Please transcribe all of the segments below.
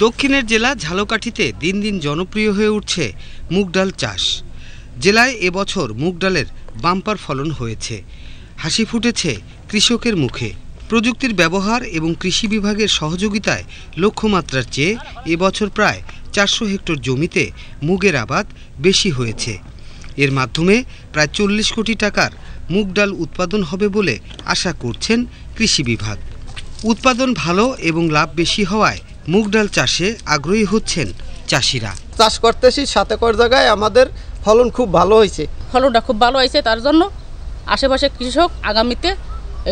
দক্ষিণের জেলা ঝালকাঠিতে দিন দিন জনপ্রিয় হয়ে উঠছে মুগ ডাল চাষ। জেলায় এবছর মুগ ডালের বাম্পার ফলন হয়েছে। হাসি ফুটেছে কৃষকের মুখে। প্রযুক্তির ব্যবহার এবং কৃষি বিভাগের সহযোগিতায় লক্ষ্যমাত্রার চেয়ে এবছর প্রায় 400 হেক্টর জমিতে মুগের আবাদ বেশি হয়েছে। এর মাধ্যমে প্রায় 40 কোটি টাকার মুগ ডাল উৎপাদন হবে বলে আশা করছেন কৃষি বিভাগ। উৎপাদন ভালো এবং লাভ বেশি হওয়ায় মুগ ডাল চাষে আগ্রহী হচ্ছেন চাষিরা। চাষ করতেছি 7 একর জায়গায়, আমাদের ফলন খুব ভালো হয়েছে। ফলনটা খুব ভালো হয়েছে, তার জন্য আশেপাশে কৃষক আগামীতে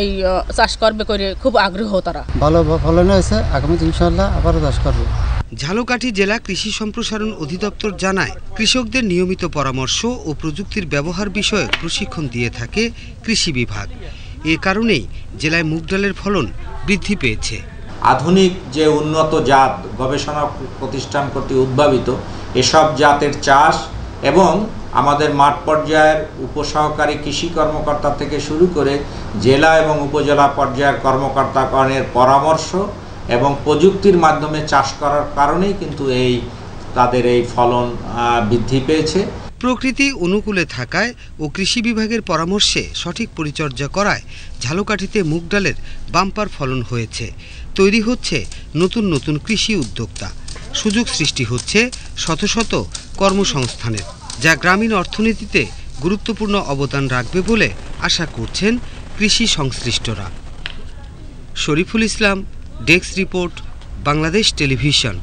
এই চাষ করবে করে খুব আগ্রহ। তারা ভালো ফলন হয়েছে, আগামীতে ইনশাআল্লাহ আবারও চাষ করবে। ঝালকাঠি জেলা কৃষি সম্প্রসারণ অধিদপ্তর জানায়, কৃষকদের নিয়মিত পরামর্শ ও প্রযুক্তির ব্যবহার বিষয়ে প্রশিক্ষণ দিয়ে থাকে কৃষি বিভাগ। এ কারণেই জেলায় মুগ ডালের ফলন বৃদ্ধি পেয়েছে। আধুনিক যে উন্নত জাত গবেষণা প্রতিষ্ঠান কর্তৃক উদ্ভাবিত এসব জাতের চাষ এবং আমাদের মাঠ পর্যায়ের উপসহকারী কৃষি কর্মকর্তা থেকে শুরু করে জেলা এবং উপজেলা পর্যায়ের কর্মকর্তাগণের পরামর্শ এবং প্রযুক্তির মাধ্যমে চাষ করার কারণেই কিন্তু তাদের এই ফলন বৃদ্ধি পেয়েছে। প্রকৃতি অনুকূলে থাকায় ও কৃষি বিভাগের পরামর্শে সঠিক পরিচর্যা করায় ঝালকাঠিতে মুগ ডালের বাম্পার ফলন হয়েছে। তৈরি হচ্ছে নতুন নতুন কৃষি উদ্যোক্তা। সুযোগ সৃষ্টি হচ্ছে শত শত কর্মসংস্থানের, যা গ্রামীণ অর্থনীতিতে গুরুত্বপূর্ণ অবদান রাখবে বলে আশা করছেন কৃষি সংশ্লিষ্টরা। Shariful Islam, desk report, Bangladesh television.